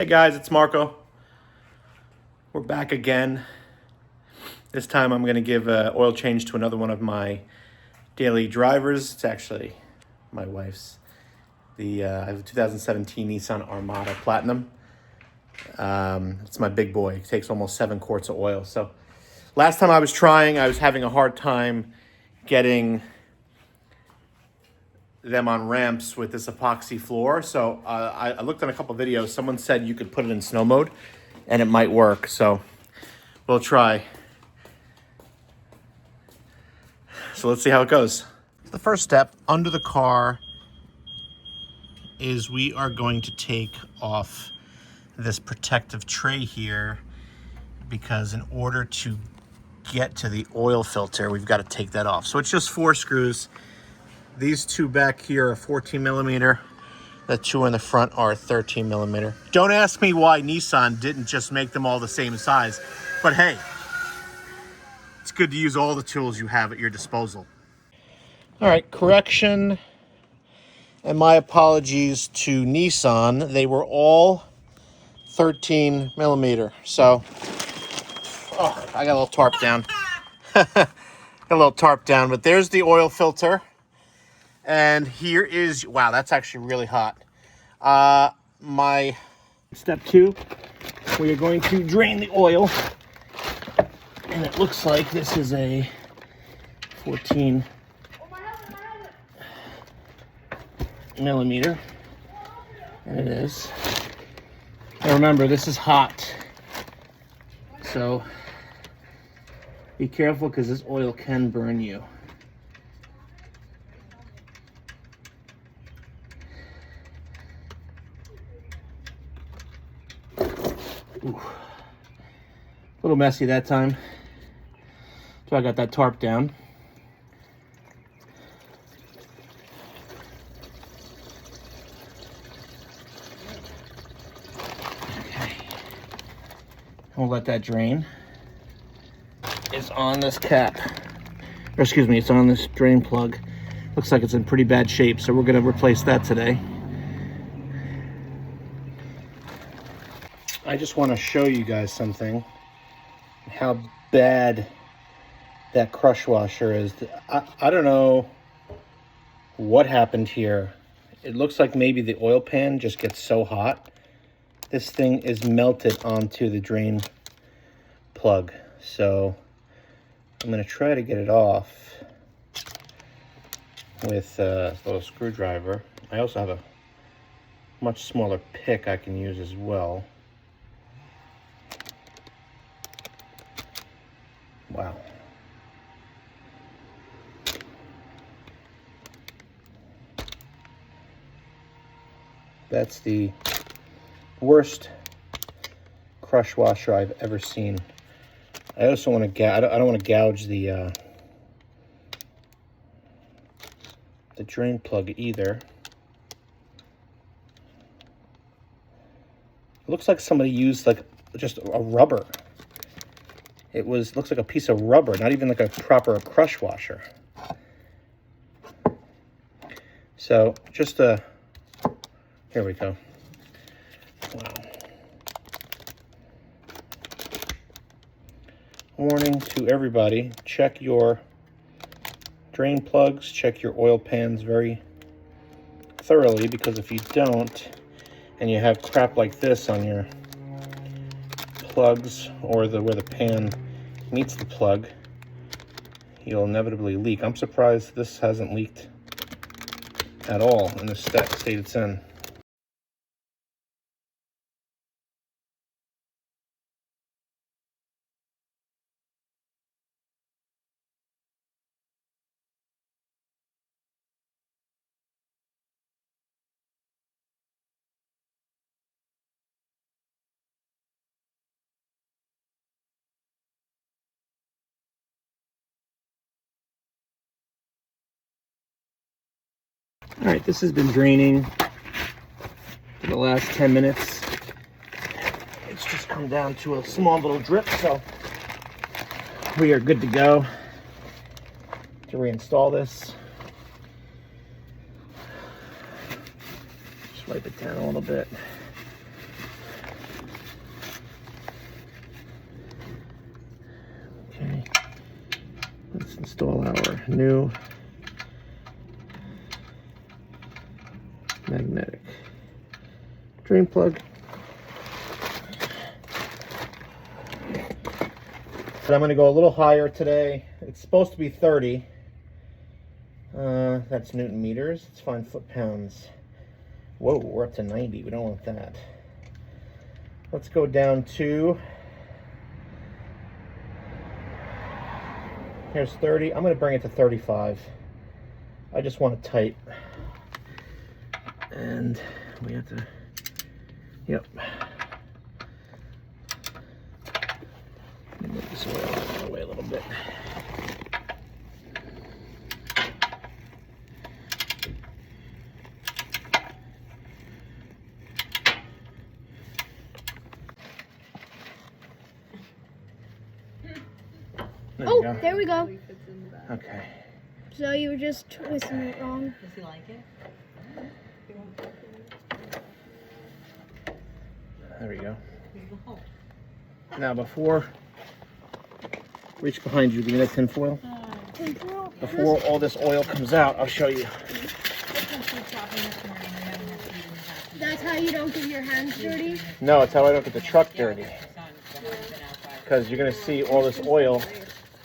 Hey guys, it's Marco. We're back again. This time I'm going to give an oil change to another one of my daily drivers. It's actually my wife's. I have a 2017 Nissan Armada Platinum. It's my big boy. It takes almost 7 quarts of oil. So last time I was trying, I was having a hard time getting them on ramps with this epoxy floor. So I looked at a couple videos. Someone said you could put it in snow mode and it might work. So we'll try. So let's see how it goes. The first step under the car is we are going to take off this protective tray here, because in order to get to the oil filter, we've got to take that off. So it's just 4 screws. These 2 back here are 14 millimeter. The 2 in the front are 13 millimeter. Don't ask me why Nissan didn't just make them all the same size, but hey, it's good to use all the tools you have at your disposal. All right, correction, and my apologies to Nissan. They were all 13 millimeter. So, I got a little tarp down. But there's the oil filter. And here is, wow, that's actually really hot. My step 2, we are going to drain the oil. And it looks like this is a 14 millimeter. And it is. And remember, this is hot. So be careful, because this oil can burn you. Ooh. A little messy that time. So I got that tarp down. Okay. We'll let that drain. It's on this cap. Or excuse me, it's on this drain plug. Looks like it's in pretty bad shape, so we're gonna replace that today. I just want to show you guys something, how bad that crush washer is. I don't know what happened here. It looks like maybe the oil pan just gets so hot. This thing is melted onto the drain plug. So I'm going to try to get it off with a little screwdriver. I also have a much smaller pick I can use as well. Wow. That's the worst crush washer I've ever seen. I also want to I don't want to gouge the drain plug either. It looks like somebody used like just a rubber. Looks like a piece of rubber, not even like a proper crush washer. So just here we go. Wow. Warning to everybody, check your drain plugs, check your oil pans very thoroughly, because if you don't, and you have crap like this on your plugs or where the pan meets the plug, you'll inevitably leak. I'm surprised this hasn't leaked at all in the state it's in. All right, this has been draining for the last 10 minutes. It's just come down to a small little drip, so we are good to go to reinstall this. Just wipe it down a little bit. install our new magnetic drain plug. But I'm going to go a little higher today. It's supposed to be 30. That's Newton meters. Let's find foot-pounds. Whoa, we're up to 90. We don't want that. Let's go down to... Here's 30. I'm going to bring it to 35. I just want it tight. And we have to... Yep. Move this oil out of the way a little bit. Oh, there we go. Okay. So you were just twisting it wrong. Does he like it? There we go. Here's the hole. Now before, reach behind you, give me that tin foil. Tinfoil? Before all this oil comes out, I'll show you. That's how you don't get your hands dirty? No, it's how I don't get the truck dirty. Because you're going to see all this oil.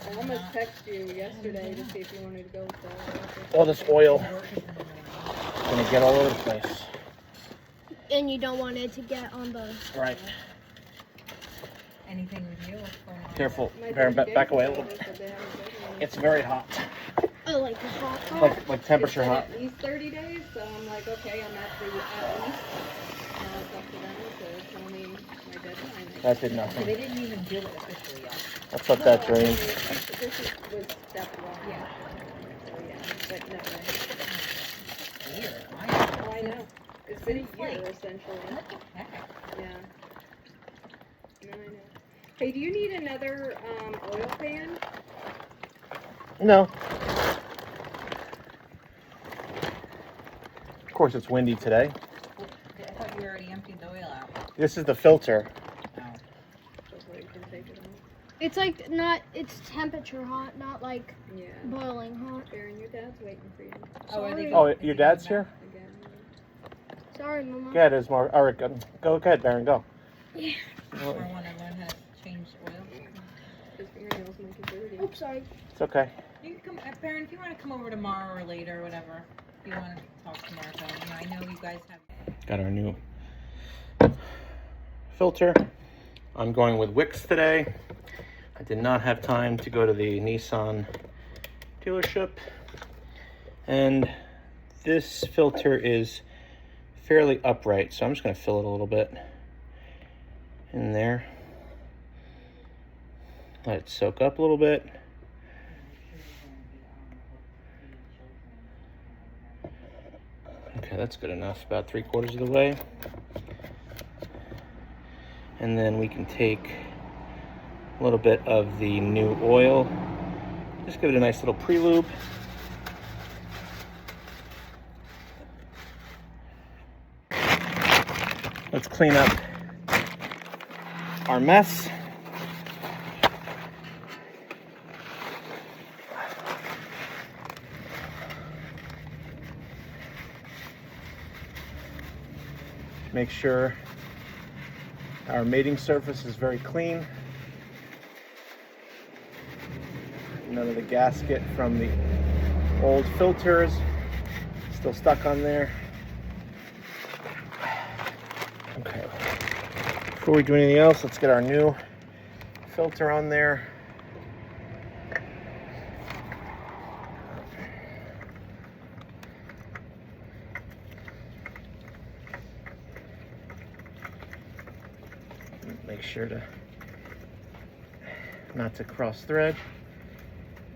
I almost texted you yesterday to see if you wanted to go with that. All this oil is going to get all over the place. And you don't want it to get on the... Right. Anything with you? Careful. Back away a little. It's very hot. Oh, like the hot part? Like temperature hot. At least 30 days, so I'm like, okay, I'm actually at least. Now it's up to them to tell me my deadline. That did So nothing. they didn't even do it officially yet. Let's let that drain. This was step one. Yeah. So yeah, but no. Weird. Oh, I know. It's been a year Like, essentially. what the heck? Yeah. No, I know. Hey, do you need another oil pan? No. Of course, it's windy today. Well, I thought you already emptied the oil out. This is the filter. Oh. Just wait for take it off. It's like not, it's temperature hot, not like Yeah. boiling hot. Baron, your dad's waiting for you. Oh, are they Oh, going- your dad's here? Again. Sorry, Mama. Go ahead, Ismar. All right, go ahead, Baron, go. Yeah. Or want to learn how to change oil? His fingernails make it dirty. Oops, sorry. It's okay. You can come, Baron, if you want to come over tomorrow or later or whatever. If you want to talk to Martha, you know, I know you guys have... Got our new filter. I'm going with WIX today. I did not have time to go to the Nissan dealership. And this filter is fairly upright, so I'm just going to fill it a little bit in there. Let it soak up a little bit. Okay, that's good enough, about 3/4 of the way. And then we can take a little bit of the new oil. Just give it a nice little pre-lube. Let's clean up our mess. Make sure our mating surface is very clean. None of the gasket from the old filters still stuck on there. Okay. Before we do anything else, let's get our new filter on there. Make sure to not to cross thread,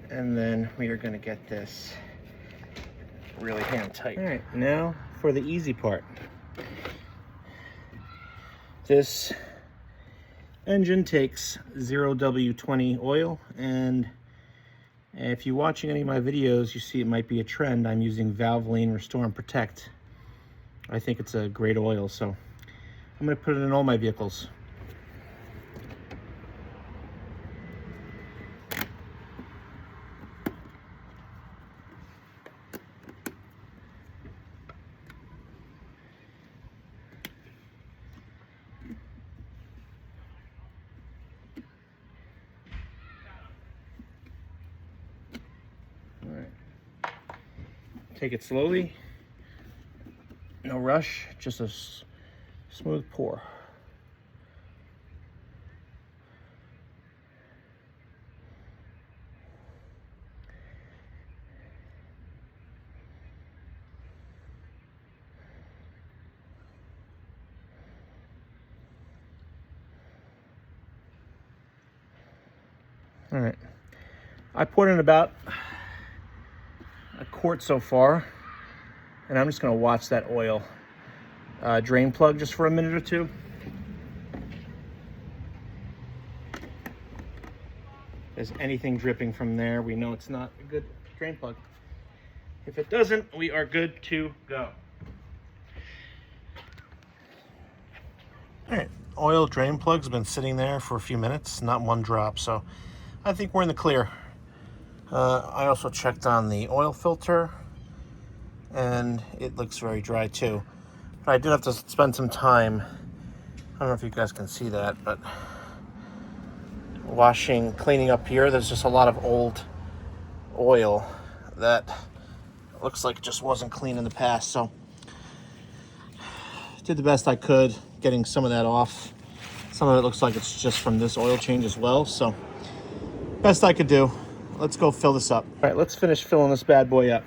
and then we are going to get this really hand tight. All right, now for the easy part. This engine takes 0W20 oil, and if you're watching any of my videos, you see it might be a trend. I'm using Valvoline Restore Protect. I think it's a great oil, so I'm going to put it in all my vehicles. Take it slowly. No rush, just a smooth pour. All right, I poured in about a quart so far, and I'm just gonna watch that oil drain plug just for a minute or two. If there's anything dripping from there, we know it's not a good drain plug. If it doesn't, we are good to go. All right, oil drain plug's been sitting there for a few minutes, not one drop, so I think we're in the clear. I also checked on the oil filter, and it looks very dry too. But I did have to spend some time, I don't know if you guys can see that, but cleaning up here. There's just a lot of old oil that looks like it just wasn't clean in the past. So did the best I could getting some of that off. Some of it looks like it's just from this oil change as well. So best I could do. Let's go fill this up. All right, let's finish filling this bad boy up.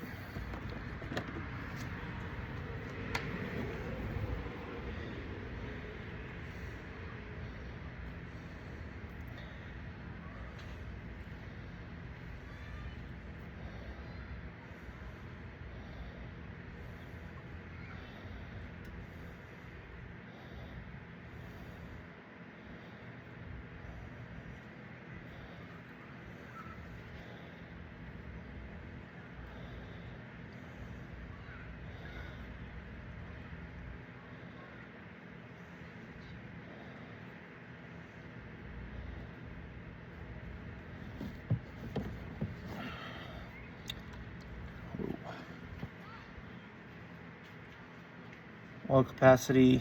Oil capacity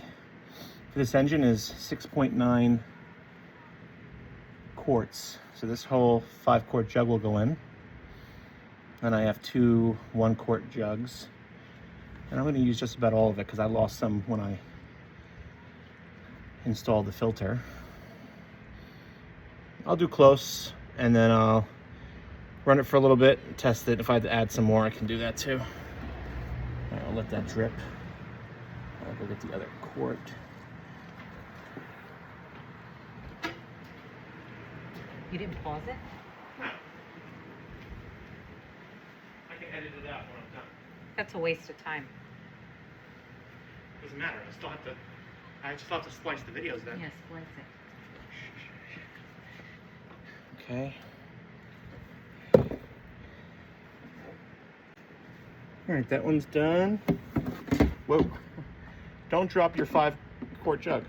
for this engine is 6.9 quarts. So this whole 5-quart jug will go in. And I have 2 1-quart jugs. And I'm going to use just about all of it because I lost some when I installed the filter. I'll do close and then I'll run it for a little bit, test it. If I had to add some more, I can do that too. All right, I'll let that drip. I'll go get the other quart. You didn't pause it? I can edit it out when I'm done. That's a waste of time. Doesn't matter. I still have to splice the videos then. Yes, splice it. Okay. All right, that one's done. Whoa. Don't drop your 5-quart jug.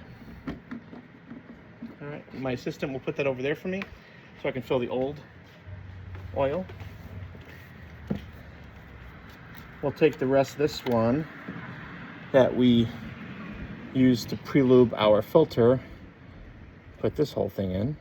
All right, my assistant will put that over there for me so I can fill the old oil. We'll take the rest of this one that we used to pre-lube our filter, put this whole thing in.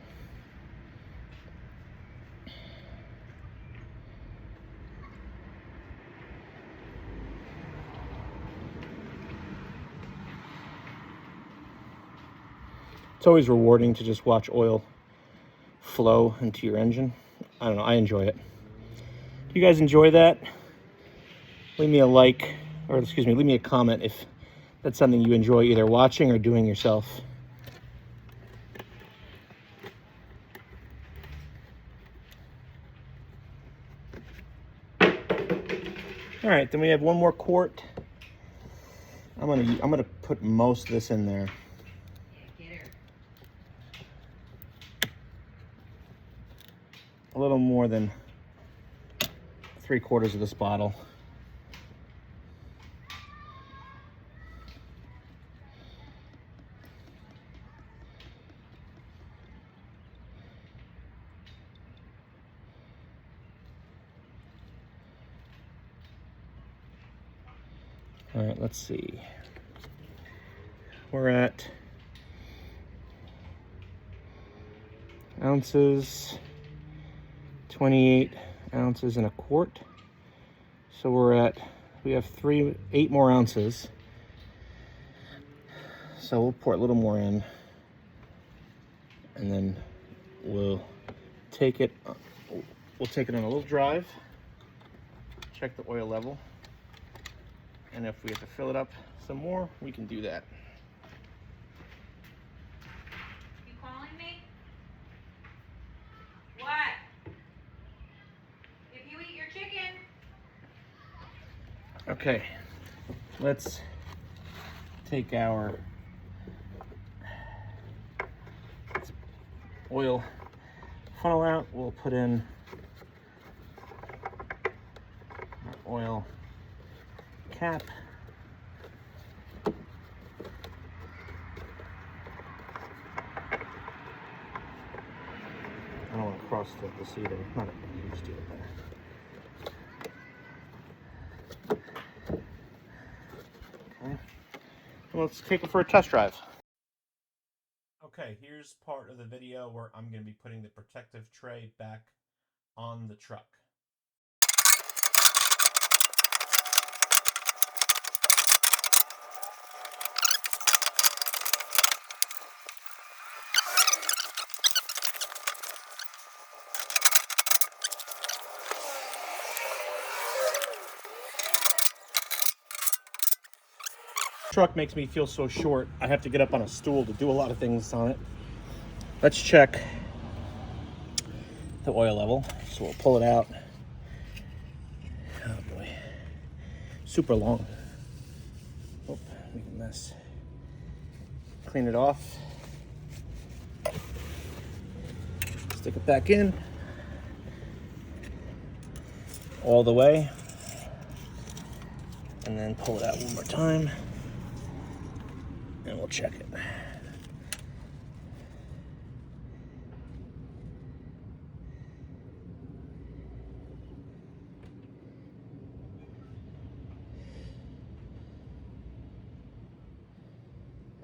It's always rewarding to just watch oil flow into your engine. I don't know, I enjoy it. Do you guys enjoy that? Leave me a like, or excuse me, leave me a comment if that's something you enjoy either watching or doing yourself. All right, then we have 1 more quart. I'm gonna put most of this in there. A little more than 3/4 of this bottle. All right, let's see. We're at ounces. 28 ounces in a quart. So we're at we have 8 more ounces. So we'll pour a little more in, and then we'll take it on a little drive, check the oil level, and if we have to fill it up some more, we can do that. You calling me? What? If you eat your chicken. Okay, let's take our oil funnel out. We'll put in our oil cap. I don't want to cross the seat. Not a huge deal there. Okay. Well, let's take it for a test drive. Okay, here's part of the video where I'm going to be putting the protective tray back on the truck. Truck makes me feel so short. I have to get up on a stool to do a lot of things on it. Let's check the oil level. So we'll pull it out. Oh boy, super long. Oh, make a mess. Clean it off. Stick it back in. All the way. And then pull it out one more time. And we'll check it.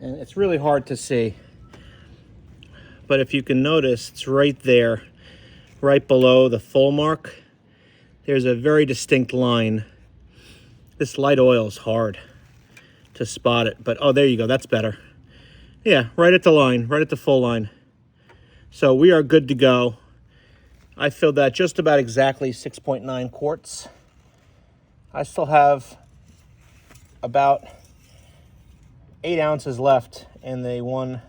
And it's really hard to see, but if you can notice, it's right there, right below the full mark. There's a very distinct line. This light oil is hard to spot it, but oh, there you go, that's better. Yeah, right at the line, right at the full line. So we are good to go. I filled that just about exactly 6.9 quarts. I still have about 8 ounces left in the 1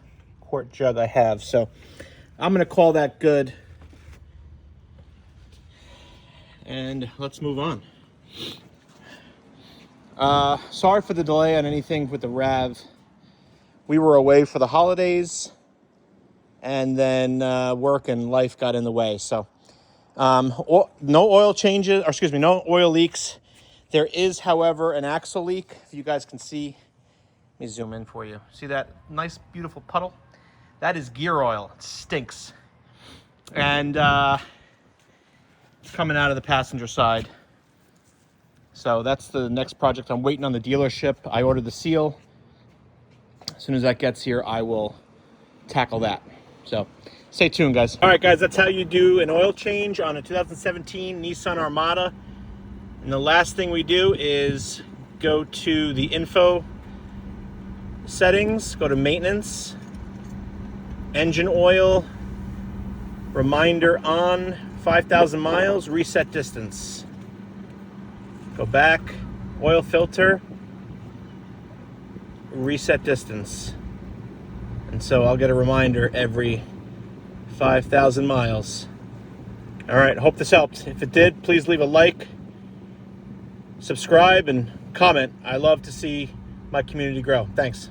quart jug I have. So I'm gonna call that good. And let's move on. Sorry for the delay on anything with the RAV. We were away for the holidays, and then work and life got in the way. So no oil changes, or excuse me, no oil leaks. There is, however, an axle leak. If you guys can see, let me zoom in for you. See that nice, beautiful puddle? That is gear oil. It stinks. And it's coming out of the passenger side. So that's the next project. I'm waiting on the dealership. I ordered the seal. As soon as that gets here, I will tackle that. So stay tuned, guys. All right, guys, that's how you do an oil change on a 2017 Nissan Armada. And the last thing we do is go to the info settings, go to maintenance, engine oil, reminder on, 5,000 miles, reset distance. Go back, oil filter, reset distance. And so I'll get a reminder every 5,000 miles. All right, hope this helped. If it did, please leave a like, subscribe, and comment. I love to see my community grow. Thanks.